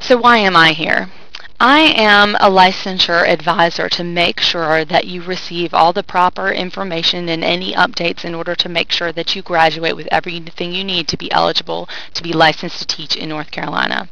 So why am I here? I am a licensure advisor to make sure that you receive all the proper information and any updates in order to make sure that you graduate with everything you need to be eligible to be licensed to teach in North Carolina.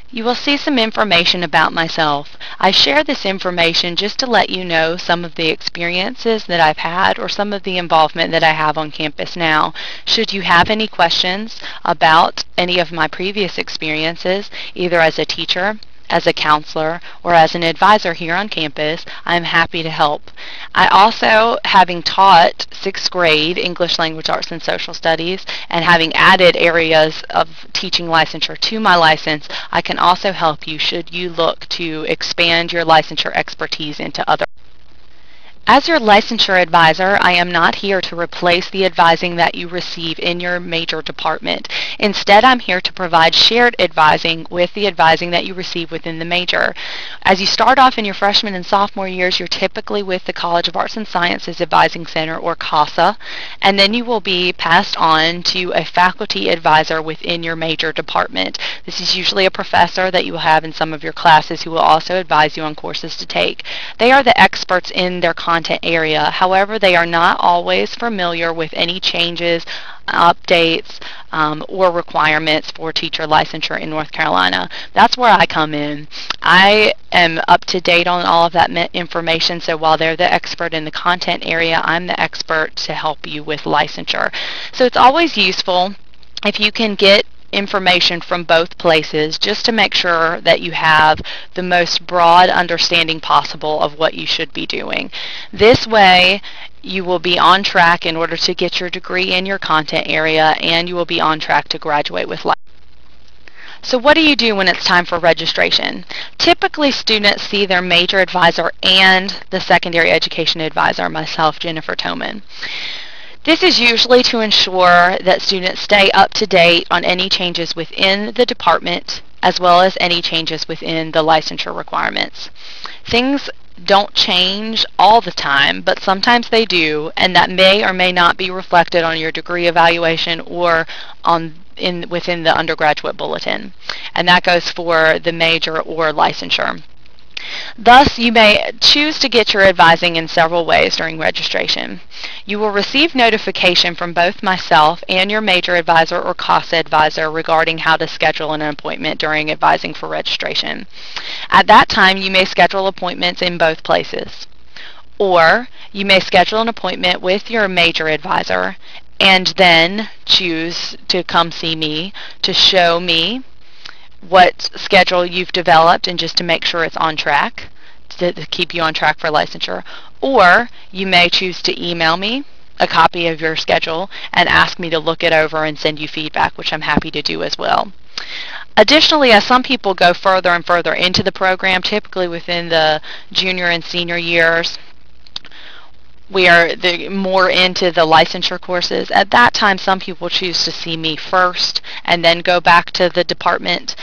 You will see some information about myself. I share this information just to let you know some of the experiences that I've had or some of the involvement that I have on campus now. Should you have any questions about any of my previous experiences, either as a teacher, as a counselor, or as an advisor here on campus, I'm happy to help. I also, having taught 6th grade English Language Arts and Social Studies and having added areas of teaching licensure to my license, I can also help you should you look to expand your licensure expertise into other. As your licensure advisor, I am not here to replace the advising that you receive in your major department. Instead, I'm here to provide shared advising with the advising that you receive within the major. As you start off in your freshman and sophomore years, you're typically with the College of Arts and Sciences Advising Center, or CASA, and then you will be passed on to a faculty advisor within your major department. This is usually a professor that you will have in some of your classes who will also advise you on courses to take. They are the experts in their content area. However, they are not always familiar with any changes, updates, or requirements for teacher licensure in North Carolina. That's where I come in. I am up to date on all of that information, so while they're the expert in the content area, I'm the expert to help you with licensure. So it's always useful if you can get information from both places just to make sure that you have the most broad understanding possible of what you should be doing. This way you will be on track in order to get your degree in your content area, and you will be on track to graduate with license. So what do you do when it's time for registration? Typically, students see their major advisor and the secondary education advisor, myself, Jennifer Tomon. This is usually to ensure that students stay up to date on any changes within the department as well as any changes within the licensure requirements. Things don't change all the time, but sometimes they do, and that may or may not be reflected on your degree evaluation or within the undergraduate bulletin. And that goes for the major or licensure. Thus, you may choose to get your advising in several ways during registration. You will receive notification from both myself and your major advisor or CASA advisor regarding how to schedule an appointment during advising for registration. At that time, you may schedule appointments in both places. Or you may schedule an appointment with your major advisor and then choose to come see me to show me what schedule you've developed and just to make sure it's on track, to keep you on track for licensure. Or you may choose to email me a copy of your schedule and ask me to look it over and send you feedback, which I'm happy to do as well. Additionally, as some people go further and further into the program, typically within the junior and senior years, we are more into the licensure courses. At that time, some people choose to see me first and then go back to the department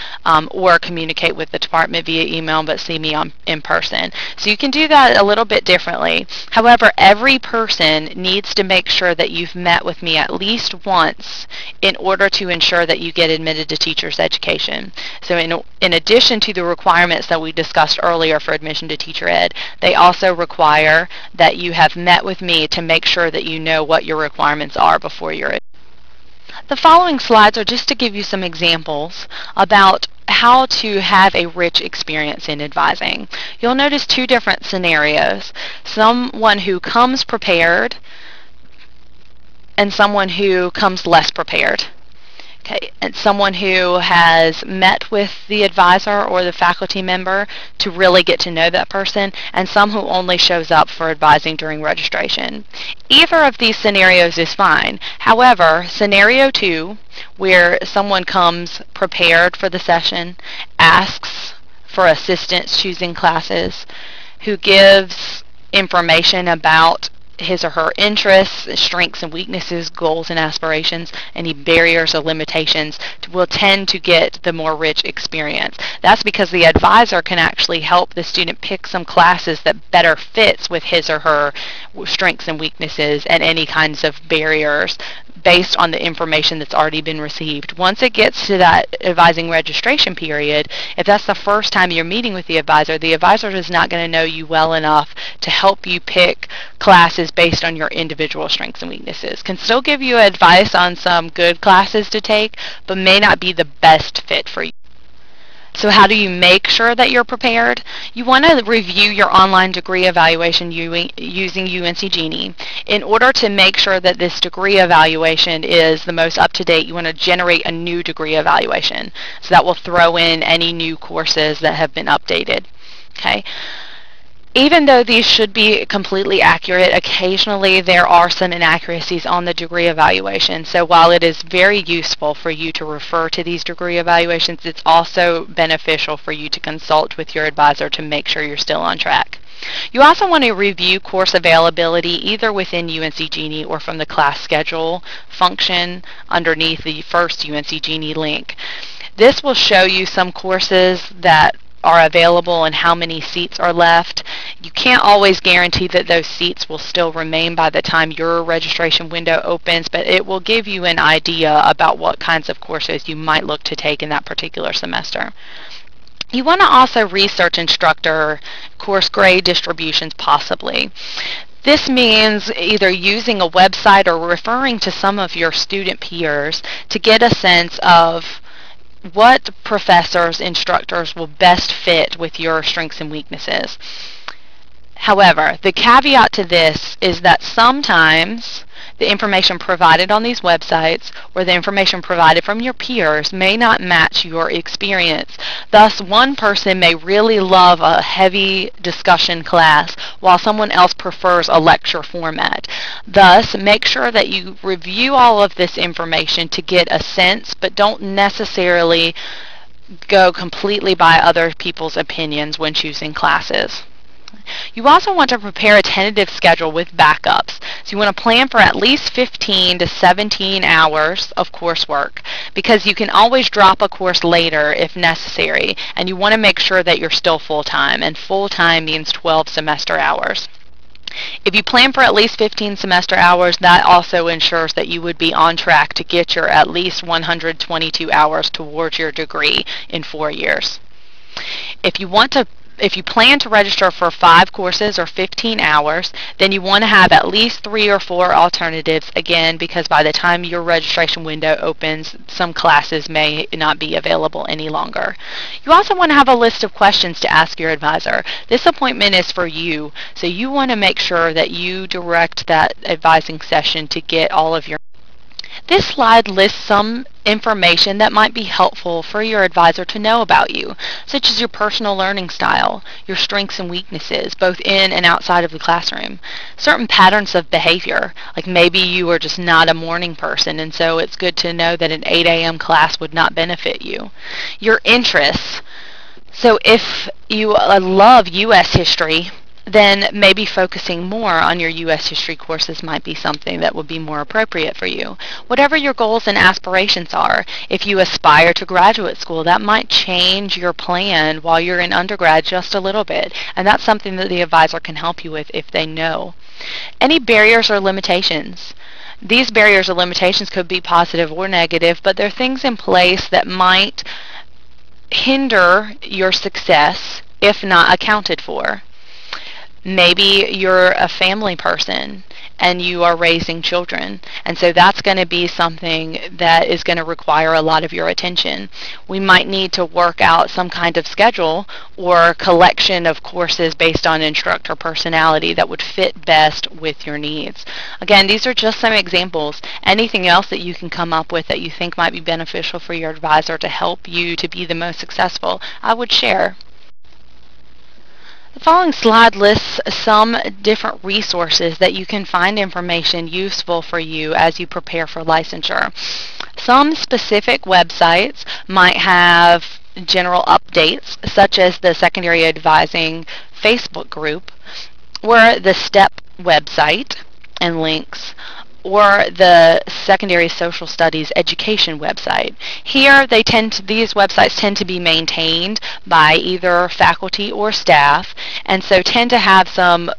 or communicate with the department via email but see me in person. So you can do that a little bit differently. However, every person needs to make sure that you've met with me at least once in order to ensure that you get admitted to teacher's education. So in addition to the requirements that we discussed earlier for admission to teacher ed, they also require that you have met with me to make sure that you know what your requirements are before you're. The following slides are just to give you some examples about how to have a rich experience in advising. You'll notice two different scenarios. Someone who comes prepared and someone who comes less prepared. Okay, and someone who has met with the advisor or the faculty member to really get to know that person, and some who only shows up for advising during registration. Either of these scenarios is fine. However, scenario 2, where someone comes prepared for the session, asks for assistance choosing classes, who gives information about his or her interests, strengths and weaknesses, goals and aspirations, any barriers or limitations, will tend to get the more rich experience. That's because the advisor can actually help the student pick some classes that better fits with his or her strengths and weaknesses and any kinds of barriers based on the information that's already been received. Once it gets to that advising registration period, if that's the first time you're meeting with the advisor is not going to know you well enough to help you pick classes based on your individual strengths and weaknesses. Can still give you advice on some good classes to take, but may not be the best fit for you. So how do you make sure that you're prepared? You want to review your online degree evaluation using UNC-Genie. In order to make sure that this degree evaluation is the most up-to-date, you want to generate a new degree evaluation. So that will throw in any new courses that have been updated. Okay. Even though these should be completely accurate, occasionally there are some inaccuracies on the degree evaluation. So while it is very useful for you to refer to these degree evaluations, it's also beneficial for you to consult with your advisor to make sure you're still on track. You also want to review course availability either within UNC-Genie or from the class schedule function underneath the first UNC-Genie link. This will show you some courses that are available and how many seats are left. You can't always guarantee that those seats will still remain by the time your registration window opens, but it will give you an idea about what kinds of courses you might look to take in that particular semester. You want to also research instructor course grade distributions possibly. This means either using a website or referring to some of your student peers to get a sense of what professors, instructors will best fit with your strengths and weaknesses. However, the caveat to this is that sometimes the information provided on these websites or the information provided from your peers may not match your experience. Thus, one person may really love a heavy discussion class while someone else prefers a lecture format. Thus, make sure that you review all of this information to get a sense, but don't necessarily go completely by other people's opinions when choosing classes. You also want to prepare a tentative schedule with backups. So you want to plan for at least 15 to 17 hours of coursework because you can always drop a course later if necessary, and you want to make sure that you're still full-time, and full-time means 12 semester hours. If you plan for at least 15 semester hours, that also ensures that you would be on track to get your at least 122 hours towards your degree in 4 years. If you plan to register for 5 courses or 15 hours, then you want to have at least 3 or 4 alternatives, again, because by the time your registration window opens, some classes may not be available any longer. You also want to have a list of questions to ask your advisor. This appointment is for you, so you want to make sure that you direct that advising session to get all of your. This slide lists some information that might be helpful for your advisor to know about you, such as your personal learning style, your strengths and weaknesses, both in and outside of the classroom, certain patterns of behavior, like maybe you are just not a morning person, and so it's good to know that an 8 a.m. class would not benefit you, your interests. So if you love U.S. history, then maybe focusing more on your U.S. history courses might be something that would be more appropriate for you. Whatever your goals and aspirations are, if you aspire to graduate school, that might change your plan while you're in undergrad just a little bit, and that's something that the advisor can help you with if they know. Any barriers or limitations? These barriers or limitations could be positive or negative, but there are things in place that might hinder your success if not accounted for. Maybe you're a family person and you are raising children, and so that's going to be something that is going to require a lot of your attention. We might need to work out some kind of schedule or collection of courses based on instructor personality that would fit best with your needs. Again, these are just some examples. Anything else that you can come up with that you think might be beneficial for your advisor to help you to be the most successful, I would share. The following slide lists some different resources that you can find information useful for you as you prepare for licensure. Some specific websites might have general updates, such as the Secondary Advising Facebook group, or the STEP website and links, or the Secondary Social Studies Education website. Here, these websites tend to be maintained by either faculty or staff, and so tend to have some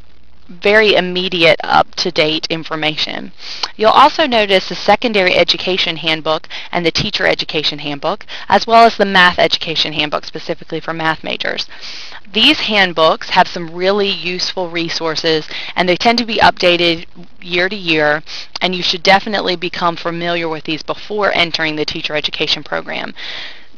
very immediate, up-to-date information. You'll also notice the Secondary Education Handbook and the Teacher Education Handbook, as well as the Math Education Handbook, specifically for math majors. These handbooks have some really useful resources, and they tend to be updated year to year, and you should definitely become familiar with these before entering the teacher education program.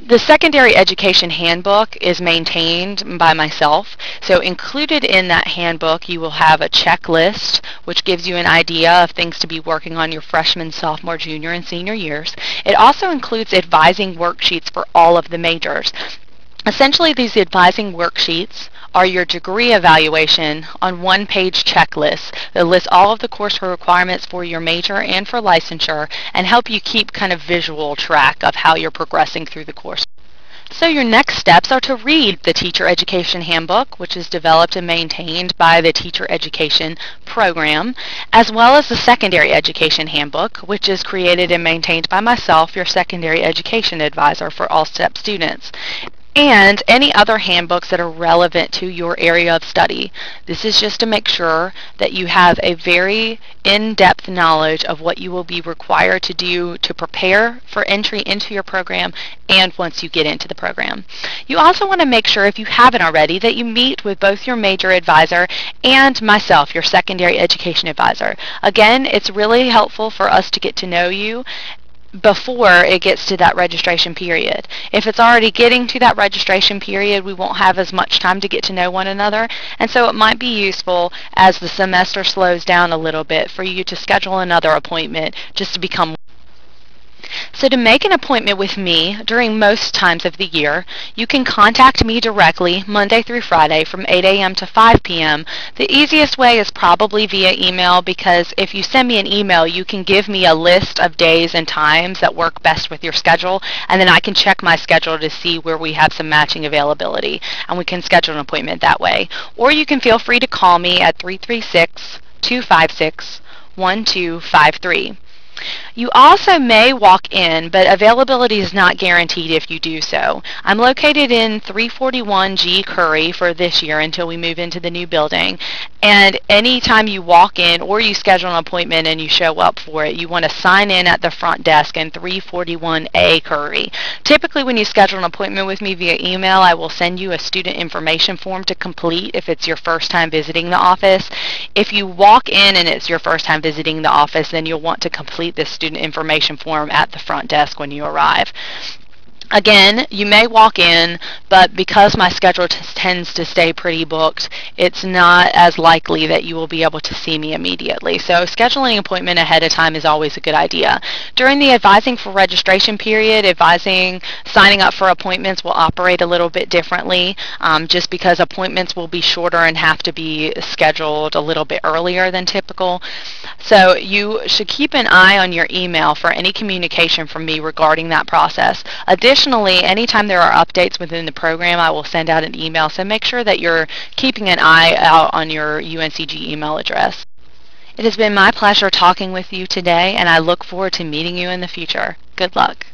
The Secondary Education Handbook is maintained by myself, so included in that handbook you will have a checklist which gives you an idea of things to be working on your freshman, sophomore, junior, and senior years. It also includes advising worksheets for all of the majors. Essentially, these advising worksheets are your degree evaluation on one-page checklists that lists all of the course requirements for your major and for licensure and help you keep kind of visual track of how you're progressing through the course. So your next steps are to read the Teacher Education Handbook, which is developed and maintained by the Teacher Education Program, as well as the Secondary Education Handbook, which is created and maintained by myself, your Secondary Education Advisor for all STEP students, and any other handbooks that are relevant to your area of study. This is just to make sure that you have a very in-depth knowledge of what you will be required to do to prepare for entry into your program and once you get into the program. You also want to make sure, if you haven't already, that you meet with both your major advisor and myself, your secondary education advisor. Again, it's really helpful for us to get to know you before it gets to that registration period. If it's already getting to that registration period, we won't have as much time to get to know one another, and so it might be useful as the semester slows down a little bit for you to schedule another appointment just to become. So to make an appointment with me during most times of the year, you can contact me directly Monday through Friday from 8 a.m. to 5 p.m. The easiest way is probably via email, because if you send me an email, you can give me a list of days and times that work best with your schedule, and then I can check my schedule to see where we have some matching availability, and we can schedule an appointment that way. Or you can feel free to call me at 336-256-1253. You also may walk in, but availability is not guaranteed if you do so. I'm located in 341 G Curry for this year until we move into the new building. And anytime you walk in or you schedule an appointment and you show up for it, you want to sign in at the front desk in 341 A Curry. Typically, when you schedule an appointment with me via email, I will send you a student information form to complete if it's your first time visiting the office. If you walk in and it's your first time visiting the office, then you'll want to complete this student information form at the front desk when you arrive. Again, you may walk in, but because my schedule tends to stay pretty booked, it's not as likely that you will be able to see me immediately. So scheduling an appointment ahead of time is always a good idea. During the advising for registration period, signing up for appointments will operate a little bit differently, just because appointments will be shorter and have to be scheduled a little bit earlier than typical. So you should keep an eye on your email for any communication from me regarding that process. Additionally, anytime there are updates within the program, I will send out an email, so make sure that you're keeping an eye out on your UNCG email address. It has been my pleasure talking with you today, and I look forward to meeting you in the future. Good luck.